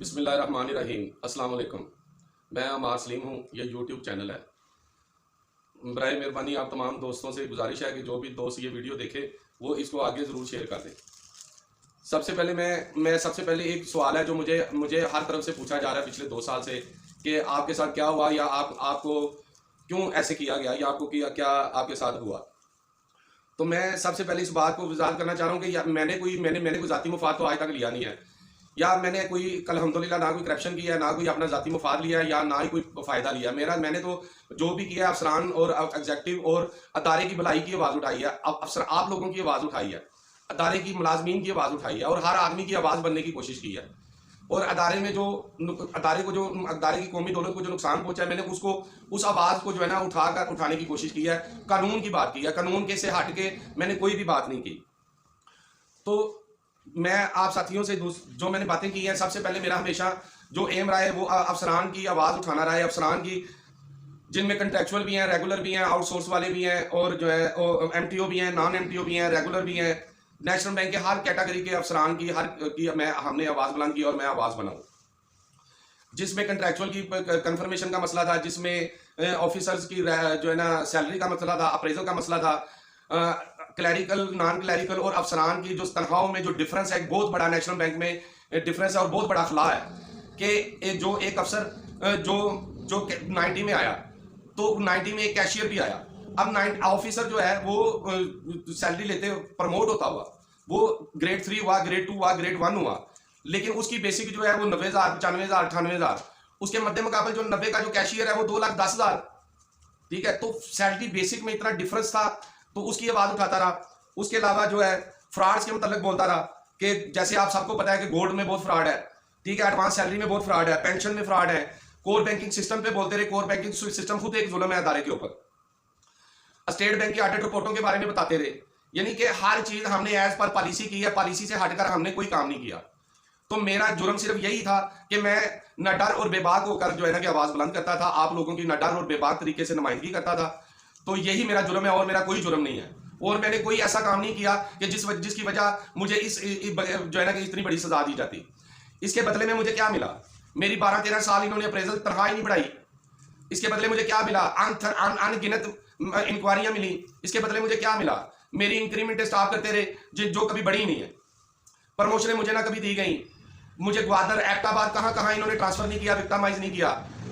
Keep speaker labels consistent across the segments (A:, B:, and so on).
A: बिस्मिल्लाहिर्रहमानिर्रहीम। अस्सलाम वालेकुम। मैं अमार सलीम हूँ। ये यूट्यूब चैनल है। बराए मेहरबानी आप तमाम दोस्तों से गुजारिश है कि जो भी दोस्त ये वीडियो देखे वो इसको आगे ज़रूर शेयर कर दें। सबसे पहले मैं सबसे पहले एक सवाल है जो मुझे मुझे हर तरफ से पूछा जा रहा है पिछले 2 साल से कि आपके साथ क्या हुआ, या आपको क्यों ऐसे किया गया, या आपको क्या आपके साथ हुआ। तो मैं सबसे पहले इस बात को वजाहत करना चाह रहा हूँ कि मैंने कोई ज़ाती मुफाद तो आज तक लिया नहीं है, या मैंने कोई अल्हम्दुलिल्लाह ना कोई करप्शन किया है, ना कोई अपना ज़ाती मुफाद लिया है, या ना ही कोई फ़ायदा लिया। मैंने तो जो भी किया है अफसरान और एग्जेक्टिव और अदारे की भलाई की आवाज़ उठाई है, अब अफसर आप लोगों की आवाज़ उठाई है, अदारे की मुलाजमीन की आवाज़ उठाई है और हर आदमी की आवाज़ बनने की कोशिश की है। और अदारे की कौमी दौलत को जो नुकसान पहुंचा है, मैंने उसको उस आवाज़ को जो है ना उठाने की कोशिश की है। कानून की बात की है, कानून के से हट के मैंने कोई भी बात नहीं की। तो मैं आप साथियों से जो मैंने बातें की हैं, सबसे पहले मेरा हमेशा जो एम रहा है वो अफसरान की आवाज़ उठाना रहा है। अफसरान की जिनमें कंट्रेक्चुअल भी हैं, रेगुलर भी हैं, आउटसोर्स वाले भी हैं, और जो है एमटीओ भी हैं, नॉन एमटीओ भी हैं, रेगुलर भी हैं। नेशनल बैंक के हर कैटेगरी के अफसरान की हमने आवाज़ बुलंद की और मैं आवाज़ बनाऊँ। जिसमें कंट्रेक्चुअल की कंफर्मेशन का मसला था, जिसमें ऑफिसर्स की जो है ना सैलरी का मसला था, अप्रेजल का मसला था, क्लैरिकल नॉन क्लैरिकल और अफसरान की जो तनख्वाहों में जो डिफरेंस है, एक बहुत बड़ा नेशनल बैंक में डिफरेंस है और बहुत बड़ा खला है कि जो एक अफसर जो जो 90 में आया, तो 90 में एक कैशियर भी आया। अब 90 ऑफिसर जो है वो सैलरी लेते प्रमोट होता हुआ वो ग्रेड 3 हुआ, ग्रेड 2 हुआ, ग्रेड 1 हुआ, लेकिन उसकी बेसिक जो है वो 90,000, 95,000, 98,000। उसके मध्य मुकाबले जो 90 का जो कैशियर है वो 2,10,000। ठीक है, तो सैलरी बेसिक में इतना डिफरेंस था, तो उसकी आवाज उठाता रहा। उसके अलावा जो है फ्रॉड्स के मतलब बोलता रहा कि जैसे आप सबको पता है कि गोल्ड में बहुत फ्रॉड है, ठीक है, एडवांस सैलरी में बहुत फ्रॉड है, पेंशन में फ्रॉड है, कोर बैंकिंग सिस्टम पे बोलते रहे। कोर बैंकिंग सिस्टम खुद एक जुल्म है अदारे के ऊपर। स्टेट बैंक की ऑडिट रिपोर्टों के बारे में बताते रहे, यानी कि हर चीज हमने एज पर पॉलिसी की है, पॉलिसी से हटकर हमने कोई काम नहीं किया। तो मेरा जुर्म सिर्फ यही था कि मैं न डर और बेबाक होकर जो है ना कि आवाज बुलंद करता था, आप लोगों की न डर और बेबाक तरीके से नुमाइंदगी करता था। तो यही मेरा जुर्म है और मेरा कोई जुर्म नहीं है। और मैंने कोई ऐसा काम नहीं किया कि जिसकी वजह मुझे जो है ना कि इतनी बड़ी सजा दी जाती। इसके बदले में मुझे क्या मिला? मेरी 12-13 साल इन्होंने अप्रेजल तनख्वाह ही नहीं बढ़ाई। इसके बदले मुझे क्या मिला? अनगिनत इंक्वायरियां मिली। इसके बदले मुझे क्या मिला? मेरी इंक्रीमेंट स्टाफ करते रहे जो कभी बढ़ी नहीं है। प्रमोशनें मुझे ना कभी दी गई। मुझे ग्वादर, एबटाबाद कहां इन्होंने ट्रांसफर नहीं किया, विक्टिमाइज नहीं किया।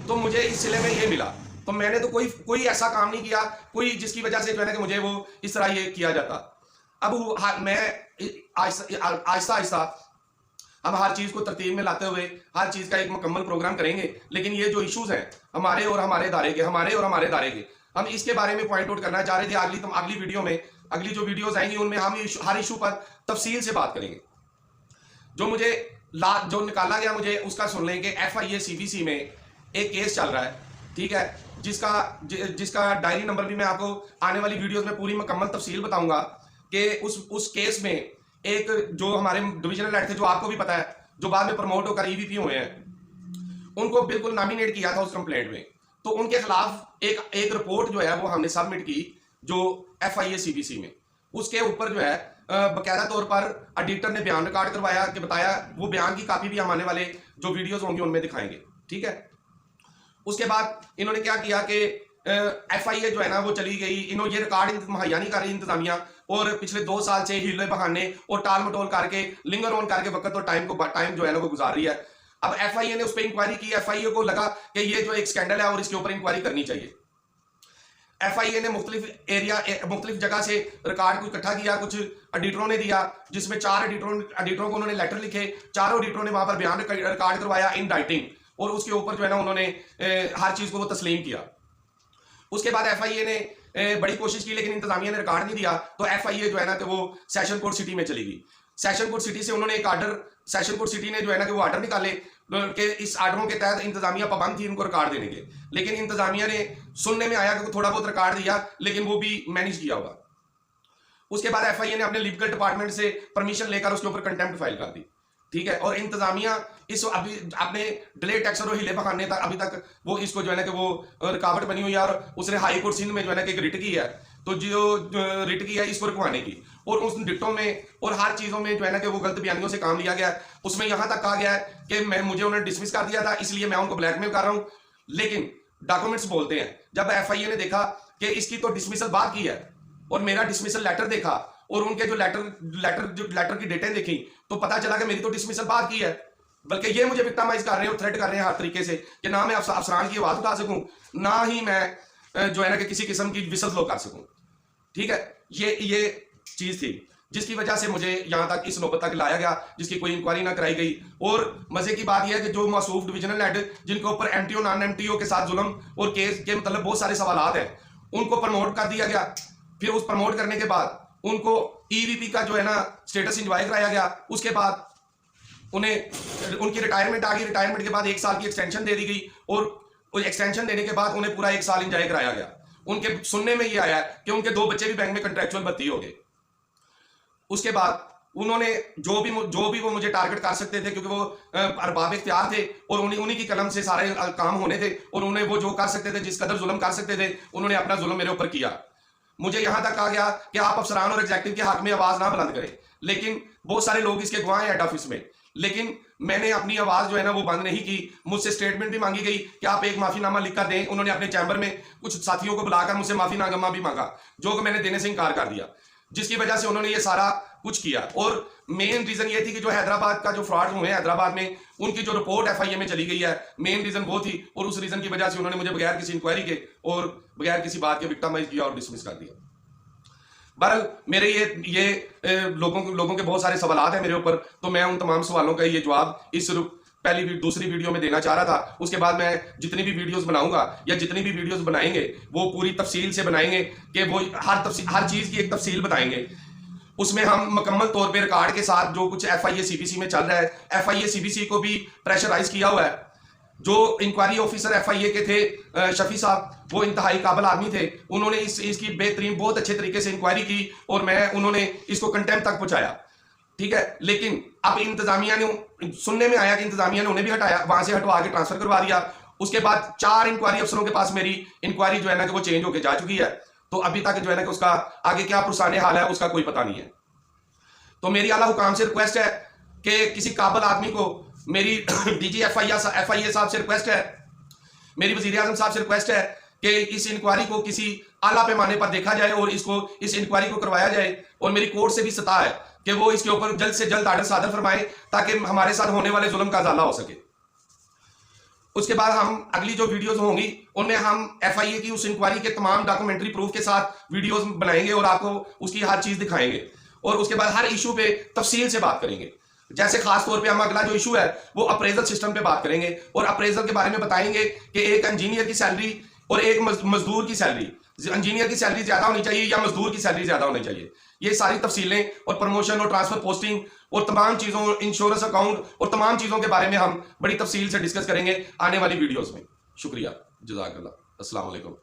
A: तो मुझे इस सिले में ये मिला। तो मैंने तो कोई ऐसा काम नहीं किया कोई जिसकी वजह से जो है ना कि मुझे वो इस तरह ये किया जाता। अब मैं आहिस्ता आहिस्ता हम हर चीज को तरतीब में लाते हुए हर चीज का एक मुकम्मल प्रोग्राम करेंगे। लेकिन ये जो इश्यूज हैं हमारे और हमारे इदारे के, हम इसके बारे में पॉइंट आउट करना चाह रहे थे। अगली वीडियो में, अगली जो वीडियोज आएंगी उनमें हम हर इशू पर तफसील से बात करेंगे। जो निकाला गया मुझे उसका सुन लें कि FIA CBC में एक केस चल रहा है, ठीक है, जिसका डायरी नंबर भी मैं आपको आने वाली वीडियोस में पूरी मुकम्मल तफसील बताऊंगा कि उस केस में एक जो हमारे डिविजनल हेड थे, जो आपको भी पता है, जो बाद में प्रमोट होकर EVP हुए हैं, उनको बिल्कुल नॉमिनेट किया था उस कंप्लेंट में। तो उनके खिलाफ एक रिपोर्ट जो है वो हमने सबमिट की जो FIA CBC में। उसके ऊपर जो है बकायदा तौर पर एडिटर ने बयान रिकॉर्ड करवाया कि बताया, वो बयान की कापी भी हम आने वाले जो वीडियोस होंगे उनमें दिखाएंगे, ठीक है। उसके बाद इन्होंने क्या किया कि FIA जो है ना वो चली गई, इन्होंने ये रिकॉर्ड मुहैया नहीं कर रही इंतजामिया, और पिछले 2 साल से हीले बहाने और टाल मटोल करके लिंगर ऑन करके वक्त और टाइम जो है ना वो गुजार रही है। अब FIA ने उस पर इंक्वायरी की। FIA को लगा कि ये जो एक स्कैंडल है और इसके ऊपर इंक्वायरी करनी चाहिए। FIA ने मुख्तलिफ जगह से रिकॉर्ड को इकट्ठा किया, कुछ एडिटरों ने दिया, जिसमें 4 एडिटरों को उन्होंने लेटर लिखे। चारों एडिटरों ने वहां पर बयान रिकॉर्ड करवाया इन राइटिंग, और उसके ऊपर जो है ना उन्होंने हर चीज को वो तस्लीम किया। उसके बाद FIA ने बड़ी कोशिश की, लेकिन इंतजामिया ने रिकॉर्ड नहीं दिया। तो FIA जो है ना कि वो सेशन कोर्ट सिटी में चली गई। सेशन कोर्ट सिटी से उन्होंने एक आर्डर, सेशन कोर्ट सिटी ने जो है ना कि वो आर्डर निकाले कि इस आर्डरों के तहत इंतजामिया पाबंद थी इनको रिकॉर्ड देने के। लेकिन इंतजामिया ने सुनने में आया कि थोड़ा बहुत रिकॉर्ड दिया, लेकिन वो भी मैनेज किया होगा। उसके बाद FIA ने अपने लीगल डिपार्टमेंट से परमिशन लेकर उसके ऊपर कंटेम्प्ट फाइल कर दी, ठीक है। और इंतजामिया इस अभी अपने डिले टैक्स और हिले बहाने तक अभी तक वो इसको जो है ना कि वो रुकावट बनी हुई है, और उसने हाई कोर्ट सिंध में जो है ना कि रिट की है। तो जो रिट की है इसको रुकवाने की, और उस डिक्टों में और हर चीज़ों में जो है ना कि वो गलत बयानियों से काम लिया गया है। उसमें यहाँ तक कहा गया है कि मुझे उन्होंने डिसमिस कर दिया था, इसलिए मैं उनको ब्लैकमेल कर रहा हूँ। लेकिन डॉक्यूमेंट्स बोलते हैं, जब FIA ने देखा कि इसकी तो डिसमिसल बाद की है और मेरा डिसमिसल लेटर देखा और उनके जो लेटर की डेटें देखी, तो पता चला कि मेरी तो डिसमिसल बाद की है। बल्कि ये मुझे विक्टिमाइज कर रहे हैं और थ्रेट कर रहे हैं हर तरीके से कि ना मैं अफसरान की आवाज उठा सकूं, ना ही मैं जो है ना कि किसी किस्म की विसल फ्लो कर सकूं। ठीक है, ये चीज थी जिसकी वजह से मुझे यहां तक इस नौबत तक लाया गया, जिसकी कोई इंक्वायरी ना कराई गई। और मजे की बात यह है कि जो मौसूफ डिविजनल हेड जिनके ऊपर MTO नॉन MTO के साथ जुल्म और केस के मतलब बहुत सारे सवाल हैं, उनको प्रमोट कर दिया गया। फिर उस प्रमोट करने के बाद उनको EVP का जो है ना स्टेटस इंजॉय कराया गया। उसके बाद उन्हें उनकी रिटायरमेंट आ गई। रिटायरमेंट के बाद 1 साल की एक्सटेंशन दे दी गई और एक्सटेंशन देने के बाद उन्हें पूरा 1 साल इंजॉय कराया गया। उनके सुनने में ये आया कि उनके 2 बच्चे भी बैंक में कंट्रेक्चुअल भर्ती हो गए। उसके बाद उन्होंने जो भी वो मुझे टारगेट कर सकते थे, क्योंकि वो अरबाब इख्तियार थे और उन्हीं की कलम से सारे काम होने थे, और उन्हें वो जो कर सकते थे, जिस कदर जुल्म कर सकते थे, उन्होंने अपना जुल्म मेरे ऊपर किया। मुझे यहां तक कहा गया कि आप अफसरान और एग्जेक्टिव के हक में आवाज ना बुलंद करें, लेकिन बहुत सारे लोग इसके गवाह हैं हेड ऑफिस में, लेकिन मैंने अपनी आवाज जो है ना वो बंद नहीं की। मुझसे स्टेटमेंट भी मांगी गई कि आप एक माफीनामा लिखकर दें। उन्होंने अपने चैम्बर में कुछ साथियों को बुलाकर मुझसे माफीनामा भी मांगा, जो कि मैंने देने से इनकार कर दिया, जिसकी वजह से उन्होंने ये सारा कुछ किया। और मेन रीजन ये थी कि जो हैदराबाद का जो फ्रॉड हुए हैदराबाद में, उनकी जो रिपोर्ट FIA में चली गई है, मेन रीजन वो थी। और उस रीजन की वजह से उन्होंने मुझे बगैर किसी इंक्वायरी के और बगैर किसी बात के विक्टिमाइज किया और डिसमिस कर दिया। बहरहाल मेरे ये लोगों के बहुत सारे सवाल हैं मेरे ऊपर, तो मैं उन तमाम सवालों का ये जवाब इस दूसरी वीडियो में देना चाह रहा था। उसके बाद मैं जितनी भी वीडियोस बनाऊंगा या जितनी भी वीडियोस बनाएंगे वो पूरी तफसील से बनाएंगे कि वो हर चीज़ की एक तफसील बताएंगे। उसमें हम मुकम्मल तौर पे रिकॉर्ड के साथ जो कुछ FIA CBC में चल रहा है, FIA CBC को भी प्रेशराइज किया हुआ है। जो इंक्वायरी ऑफिसर FIA के थे शफी साहब, वो इंतहाई काबिल आदमी थे। उन्होंने इसकी बेहतरीन बहुत अच्छे तरीके से इंक्वायरी की और उन्होंने इसको कंटेम्प्ट तक पहुंचाया। ठीक है, लेकिन अब इंतजामिया ने, सुनने में आया कि इंतजामिया ने उन्हें भी हटाया, वहां से हटवा के ट्रांसफर करवा दिया। उसके बाद 4 इंक्वायरी अफसरों के पास मेरी इंक्वायरी जो है ना कि वो चेंज होकर जा चुकी है। तो अभी तक जो है ना कि उसका आगे क्या पुरसाने हाल है उसका कोई पता नहीं है। तो मेरी आला हुकाम से रिक्वेस्ट है कि किसी काबिल आदमी को, मेरी DG FIA साहब से रिक्वेस्ट है, मेरी वजीर आजम साहब से रिक्वेस्ट है कि इस इंक्वायरी को किसी आला पैमाने पर देखा जाए और इस इंक्वायरी को करवाया जाए। और मेरी कोर्ट से भी सता है कि वो इसके ऊपर जल्द से जल्द आर्डर सादर फरमाए ताकि हमारे साथ होने वाले जुल्म का अजाला हो सके। उसके बाद हम अगली जो वीडियोस होंगी उनमें हम FIA की उस इंक्वायरी के तमाम डॉक्यूमेंट्री प्रूफ के साथ वीडियोस बनाएंगे और आपको उसकी हर चीज दिखाएंगे। और उसके बाद हर इशू पे तफसील से बात करेंगे। जैसे खास तौर पे हम अगला जो इशू है वो अप्रेजल सिस्टम पे बात करेंगे और अप्रेजल के बारे में बताएंगे कि एक इंजीनियर की सैलरी और एक मजदूर की सैलरी, इंजीनियर की सैलरी ज्यादा होनी चाहिए या मजदूर की सैलरी ज्यादा होनी चाहिए। ये सारी तफसीलें और प्रमोशन और ट्रांसफर पोस्टिंग और तमाम चीजों, इंश्योरेंस अकाउंट और तमाम चीजों के बारे में हम बड़ी तफसील से डिस्कस करेंगे आने वाली वीडियोस में। शुक्रिया, जज़ाकल्लाह, अस्सलाम वालेकुम।